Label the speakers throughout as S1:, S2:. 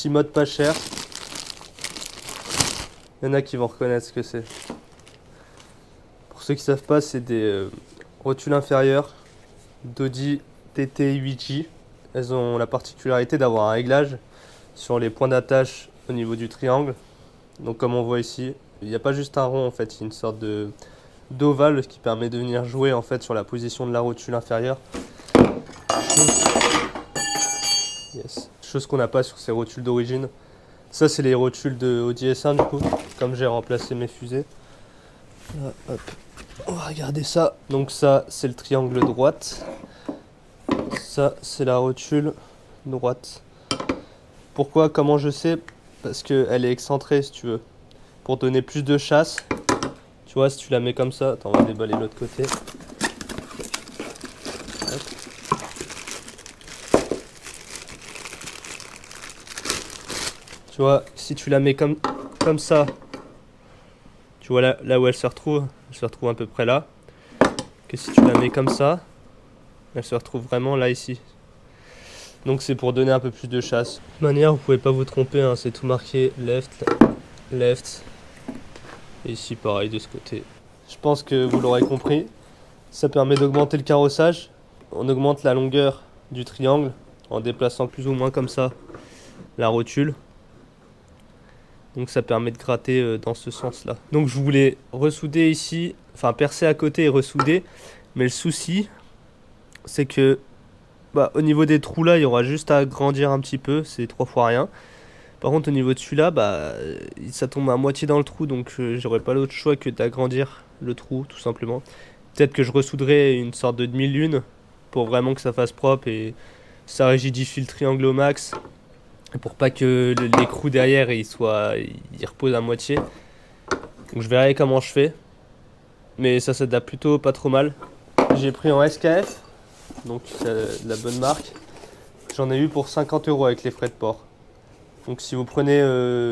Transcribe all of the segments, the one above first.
S1: petit mode pas cher. Il y en a qui vont reconnaître ce que c'est. Pour ceux qui savent pas, c'est des rotules inférieures d'Audi TT 8J. Elles ont la particularité d'avoir un réglage sur les points d'attache au niveau du triangle. Donc comme on voit ici, il n'y a pas juste un rond en fait, il y a une sorte d'ovale qui permet de venir jouer en fait sur la position de la rotule inférieure. Chose qu'on n'a pas sur ces rotules d'origine. Ça c'est les rotules de Audi S1 du coup, comme j'ai remplacé mes fusées. Là, hop. On va regarder ça. Donc ça c'est le triangle droite. Ça c'est la rotule droite. Pourquoi? Comment je sais? Parce qu'elle est excentrée si tu veux. Pour donner plus de chasse. Tu vois, si tu la mets comme ça, attends, on va déballer de l'autre côté. Hop. Tu vois, si tu la mets comme ça, tu vois là où elle se retrouve à peu près là. Que si tu la mets comme ça, elle se retrouve vraiment là ici. Donc c'est pour donner un peu plus de chasse. De toute manière, vous pouvez pas vous tromper, hein, c'est tout marqué left, left. Et ici pareil de ce côté. Je pense que vous l'aurez compris. Ça permet d'augmenter le carrossage. On augmente la longueur du triangle en déplaçant plus ou moins comme ça la rotule. Donc ça permet de gratter dans ce sens-là. Donc je voulais ressouder ici, enfin percer à côté et ressouder. Mais le souci, c'est que au niveau des trous là, il y aura juste à agrandir un petit peu. C'est 3 fois rien. Par contre au niveau de celui-là, ça tombe à moitié dans le trou. Donc j'aurais pas l'autre choix que d'agrandir le trou tout simplement. Peut-être que je ressouderai une sorte de demi-lune pour vraiment que ça fasse propre et ça rigidifie le triangle au max. Pour pas que l'écrou derrière il repose à moitié. Donc je verrai comment je fais. Mais ça s'adapte plutôt pas trop mal. J'ai pris en SKF, donc c'est de la bonne marque. J'en ai eu pour 50 € avec les frais de port. Donc si vous prenez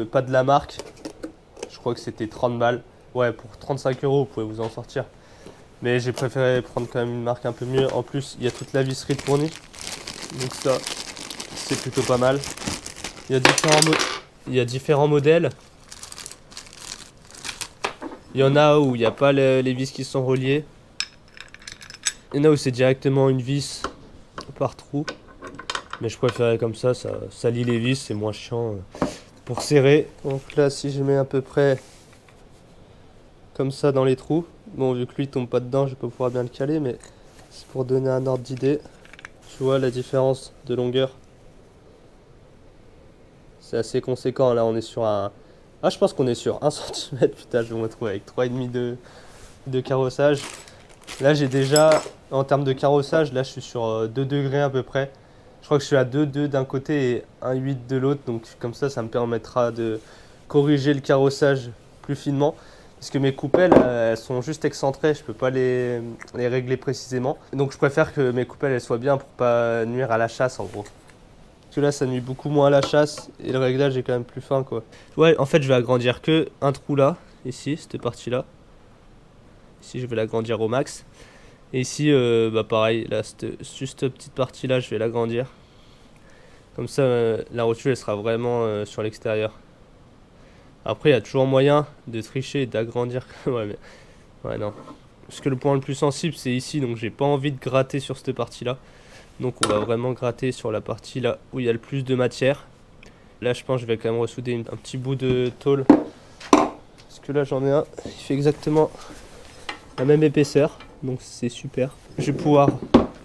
S1: pas de la marque, je crois que c'était 30 balles. Ouais, pour 35 € vous pouvez vous en sortir. Mais j'ai préféré prendre quand même une marque un peu mieux. En plus, il y a toute la visserie de fournie. Donc ça, c'est plutôt pas mal. Il y a différents modèles. Il y en a où il n'y a pas les vis qui sont reliées. Il y en a où c'est directement une vis par trou. Mais je préférais comme ça lie les vis, c'est moins chiant pour serrer. Donc là, si je mets à peu près comme ça dans les trous. Bon, vu que lui tombe pas dedans, je vais pas pouvoir bien le caler, mais c'est pour donner un ordre d'idée. Tu vois la différence de longueur? C'est assez conséquent. Là, on est sur un... Ah, je pense qu'on est sur 1 cm. Putain, je vais me retrouver avec 3,5 de carrossage. Là, j'ai déjà, en termes de carrossage, là, je suis sur 2 degrés à peu près. Je crois que je suis à 2,2 d'un côté et 1,8 de l'autre. Donc, comme ça me permettra de corriger le carrossage plus finement. Parce que mes coupelles, elles sont juste excentrées. Je peux pas les régler précisément. Donc, je préfère que mes coupelles, elles soient bien pour pas nuire à la chasse, en gros. Parce que là, ça nuit beaucoup moins à la chasse et le réglage est quand même plus fin, quoi. Ouais, en fait, je vais agrandir que un trou là, ici, cette partie-là. Ici, je vais l'agrandir au max. Et ici, pareil, là, juste cette petite partie-là, je vais l'agrandir. Comme ça, la rotule, elle sera vraiment sur l'extérieur. Après, il y a toujours moyen de tricher et d'agrandir. Ouais, mais... Ouais, non. Parce que le point le plus sensible, c'est ici, donc j'ai pas envie de gratter sur cette partie-là. Donc on va vraiment gratter sur la partie là où il y a le plus de matière. Là je pense que je vais quand même ressouder un petit bout de tôle. Parce que là j'en ai un, il fait exactement la même épaisseur. Donc c'est super. Je vais pouvoir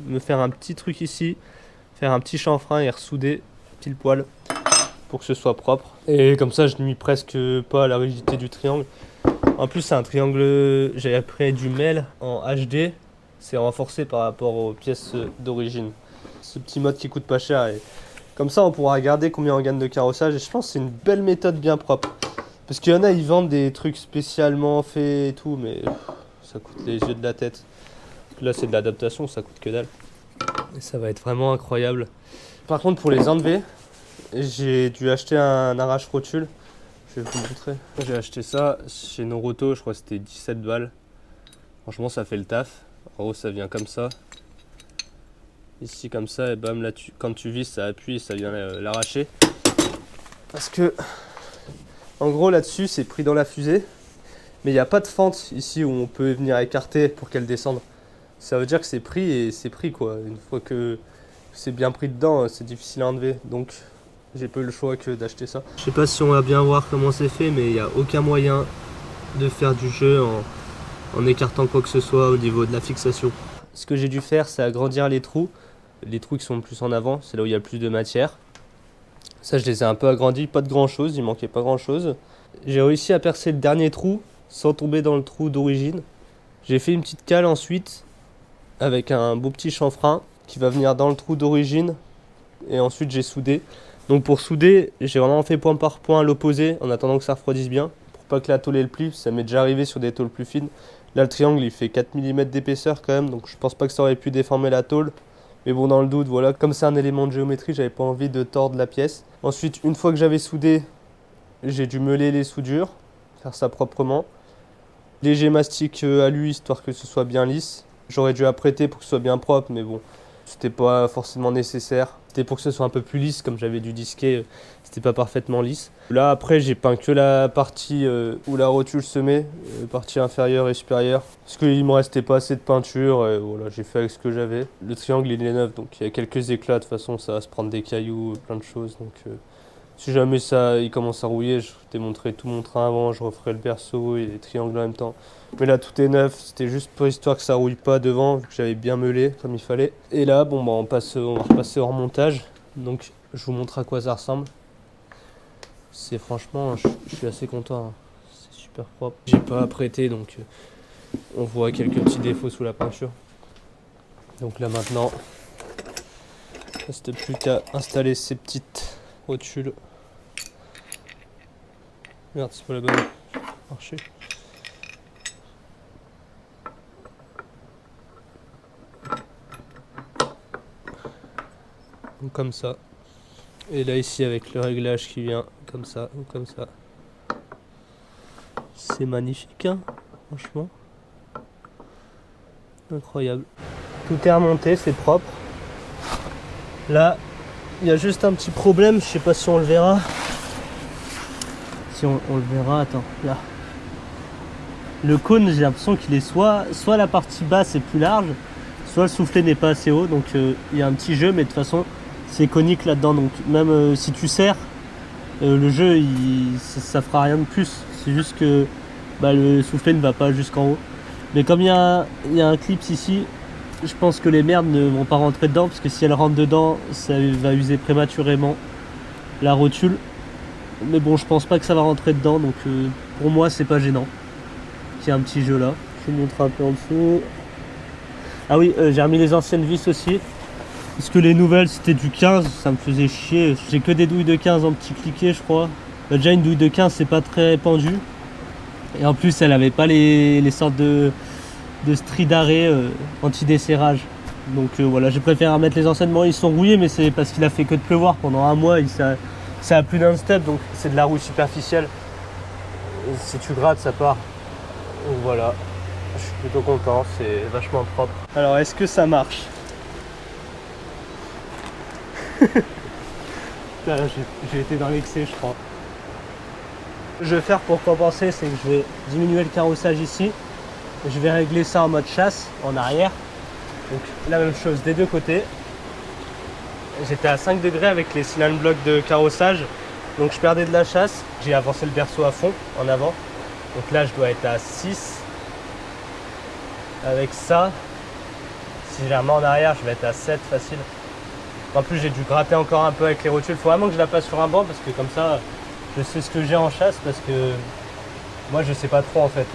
S1: me faire un petit truc ici. Faire un petit chanfrein et ressouder pile poil. Pour que ce soit propre. Et comme ça je nuis presque pas à la rigidité du triangle. En plus c'est un triangle, j'ai appris du MEL en HD. C'est renforcé par rapport aux pièces d'origine. Ce petit mode qui coûte pas cher et comme ça on pourra regarder combien on gagne de carrossage et je pense que c'est une belle méthode bien propre. Parce qu'il y en a, ils vendent des trucs spécialement faits et tout, mais ça coûte les yeux de la tête. Là c'est de l'adaptation, ça coûte que dalle. Et ça va être vraiment incroyable. Par contre pour les enlever, j'ai dû acheter un arrache-rotule. Je vais vous montrer. J'ai acheté ça chez Noroto, je crois que c'était 17 balles. Franchement ça fait le taf. En gros ça vient comme ça. Ici comme ça et bam là quand tu vis ça appuie et ça vient l'arracher. Parce que, en gros, là-dessus, c'est pris dans la fusée. Mais il n'y a pas de fente ici où on peut venir écarter pour qu'elle descende. Ça veut dire que c'est pris et c'est pris quoi. Une fois que c'est bien pris dedans, c'est difficile à enlever. Donc j'ai pas eu le choix que d'acheter ça. Je sais pas si on va bien voir comment c'est fait, mais il n'y a aucun moyen de faire du jeu en écartant quoi que ce soit au niveau de la fixation. Ce que j'ai dû faire, c'est agrandir les trous qui sont plus en avant, c'est là où il y a le plus de matière. Ça, je les ai un peu agrandis, pas de grand chose, il manquait pas grand chose. J'ai réussi à percer le dernier trou sans tomber dans le trou d'origine. J'ai fait une petite cale ensuite avec un beau petit chanfrein qui va venir dans le trou d'origine et ensuite j'ai soudé. Donc pour souder, j'ai vraiment fait point par point à l'opposé en attendant que ça refroidisse bien pour pas que la tôle ait le pli. Ça m'est déjà arrivé sur des tôles plus fines. Là, le triangle il fait 4 mm d'épaisseur quand même, donc je pense pas que ça aurait pu déformer la tôle. Mais bon, dans le doute, voilà, comme c'est un élément de géométrie, j'avais pas envie de tordre la pièce. Ensuite, une fois que j'avais soudé, j'ai dû meuler les soudures, faire ça proprement. Léger mastic alu histoire que ce soit bien lisse. J'aurais dû apprêter pour que ce soit bien propre, mais bon, c'était pas forcément nécessaire. C'était pour que ce soit un peu plus lisse, comme j'avais dû disquer, c'était pas parfaitement lisse. Là après j'ai peint que la partie où la rotule se met, partie inférieure et supérieure. Parce qu'il me restait pas assez de peinture, et voilà, j'ai fait avec ce que j'avais. Le triangle il est neuf, donc il y a quelques éclats, de toute façon ça va se prendre des cailloux, plein de choses. Donc si jamais ça il commence à rouiller, je démonterai tout mon train avant, je referai le berceau et les triangles en même temps. Mais là tout est neuf, c'était juste pour histoire que ça rouille pas devant, vu que j'avais bien meulé comme il fallait. Et là bon bah on va repasser hors montage, donc je vous montre à quoi ça ressemble. C'est franchement, je suis assez content, hein. C'est super propre. J'ai pas apprêté donc on voit quelques petits défauts sous la peinture. Donc là maintenant, il reste plus qu'à installer ces petites rotules. Merde, c'est pas la bonne marché. Donc comme ça. Et là ici avec le réglage qui vient comme ça ou comme ça. C'est magnifique, hein, franchement. Incroyable. Tout est remonté, c'est propre. Là, il y a juste un petit problème, je sais pas si on le verra. Si on le verra, attends, là. Le cône, j'ai l'impression qu'il est soit la partie basse est plus large, soit le soufflet n'est pas assez haut. Donc il y a un petit jeu, mais de toute façon, c'est conique là-dedans. Donc même si tu serres, le jeu, ça fera rien de plus. C'est juste que le soufflet ne va pas jusqu'en haut. Mais comme il y a un clips ici, je pense que les merdes ne vont pas rentrer dedans, parce que si elles rentrent dedans, ça va user prématurément la rotule. Mais bon, je pense pas que ça va rentrer dedans, donc pour moi c'est pas gênant qu'il y ait un petit jeu là. Je vous montre un peu en dessous. Ah oui, j'ai remis les anciennes vis aussi, parce que les nouvelles c'était du 15, ça me faisait chier. J'ai que des douilles de 15 en petit cliquet je crois. Déjà une douille de 15 c'est pas très pendu, et en plus elle avait pas les sortes de stries d'arrêt anti-desserrage. Donc voilà, j'ai préféré remettre les anciennes. Bon, ils sont rouillés, mais c'est parce qu'il a fait que de pleuvoir pendant un mois. Ça a plus d'un step, donc c'est de la rouille superficielle. Et si tu grattes, ça part. Donc voilà, je suis plutôt content, c'est vachement propre. Alors, est-ce que ça marche? J'ai été dans l'excès, je crois. Ce que je vais faire pour compenser, c'est que je vais diminuer le carrossage ici. Je vais régler ça en mode chasse, en arrière. Donc la même chose des deux côtés. J'étais à 5 degrés avec les cylindres blocs de carrossage, donc je perdais de la chasse. J'ai avancé le berceau à fond, en avant. Donc là je dois être à 6. Avec ça, si je la remets en arrière, je vais être à 7 facile. En plus j'ai dû gratter encore un peu avec les rotules. Il faut vraiment que je la passe sur un banc, parce que comme ça je sais ce que j'ai en chasse, parce que moi je sais pas trop en fait.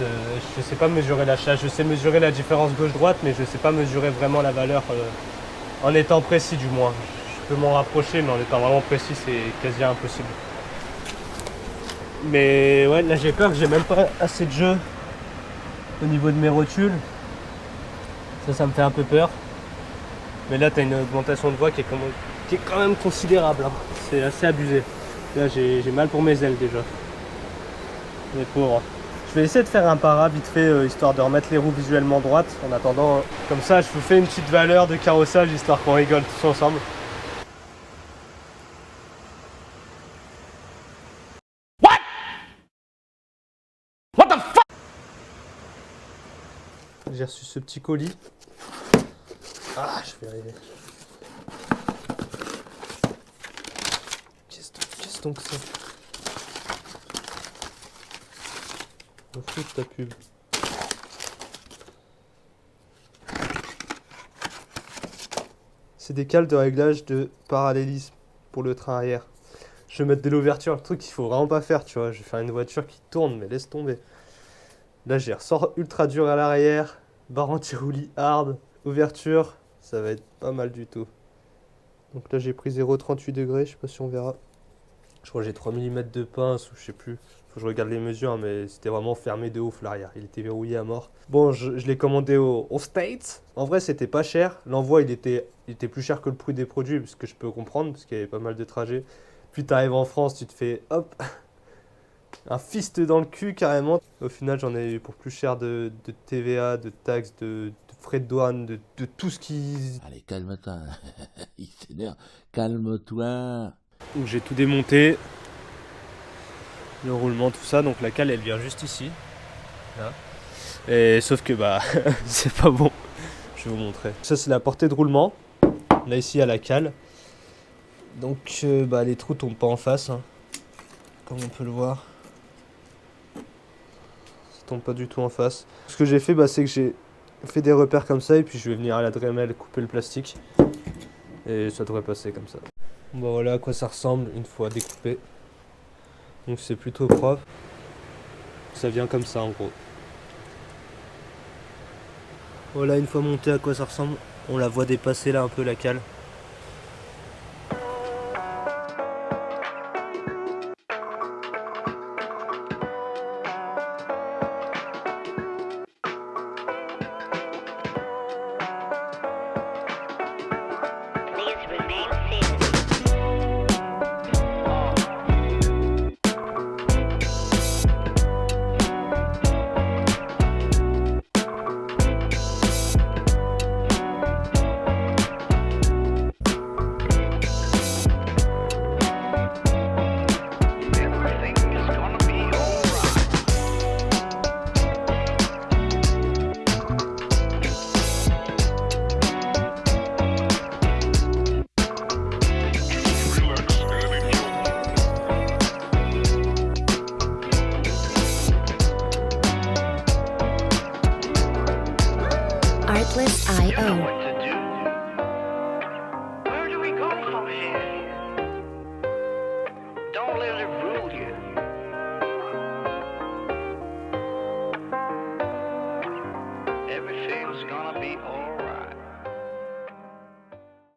S1: Je sais pas mesurer la chasse. Je sais mesurer la différence gauche-droite, mais je sais pas mesurer vraiment la valeur en étant précis du moins. Je peux m'en rapprocher, mais en étant vraiment précis, c'est quasi impossible. Mais ouais, là j'ai peur que j'ai même pas assez de jeu au niveau de mes rotules. Ça me fait un peu peur. Mais là, tu as une augmentation de voix qui est quand même considérable, hein. C'est assez abusé. Là, j'ai mal pour mes ailes déjà. Les pauvres. Je vais essayer de faire un para vite fait, histoire de remettre les roues visuellement droites. En attendant, comme ça, je vous fais une petite valeur de carrossage, histoire qu'on rigole tous ensemble. J'ai reçu ce petit colis. Ah, je vais arriver. Qu'est-ce donc ça? On fout de ta pub. C'est des cales de réglage de parallélisme pour le train arrière. Je vais mettre de l'ouverture, le truc qu'il faut vraiment pas faire, tu vois. Je vais faire une voiture qui tourne, mais laisse tomber. Là, j'ai ressort ultra dur à l'arrière, barre anti-roulis hard, ouverture, ça va être pas mal du tout. Donc là, j'ai pris 0,38 degrés, je sais pas si on verra. Je crois que j'ai 3 mm de pince ou je sais plus. Faut que je regarde les mesures, mais c'était vraiment fermé de ouf l'arrière. Il était verrouillé à mort. Bon, je l'ai commandé aux States. En vrai, c'était pas cher. L'envoi, il était plus cher que le prix des produits, parce que je peux comprendre, parce qu'il y avait pas mal de trajets. Puis t'arrives en France, tu te fais hop, un fist dans le cul carrément. Au final, j'en ai eu pour plus cher de TVA, de taxes, de frais de douane, de tout ce qui.
S2: Allez, calme-toi. Il s'énerve. Calme-toi.
S1: Donc j'ai tout démonté. Le roulement, tout ça. Donc la cale, elle vient juste ici. Là. Et sauf que bah, c'est pas bon. Je vais vous montrer. Ça, c'est la portée de roulement. Là, ici, il y a la cale. Donc bah, les trous tombent pas en face. Hein, comme on peut le voir. Ça tombe pas du tout en face. Ce que j'ai fait, bah, c'est que j'ai fait des repères comme ça. Et puis je vais venir à la Dremel couper le plastique. Et ça devrait passer comme ça. Bon, bah, voilà à quoi ça ressemble une fois découpé. Donc c'est plutôt propre. Ça vient comme ça en gros. Voilà une fois monté à quoi ça ressemble. On la voit dépasser là un peu la cale.
S3: Artlist.io.
S4: What to do? Where do we go from here? Don't let it rule you.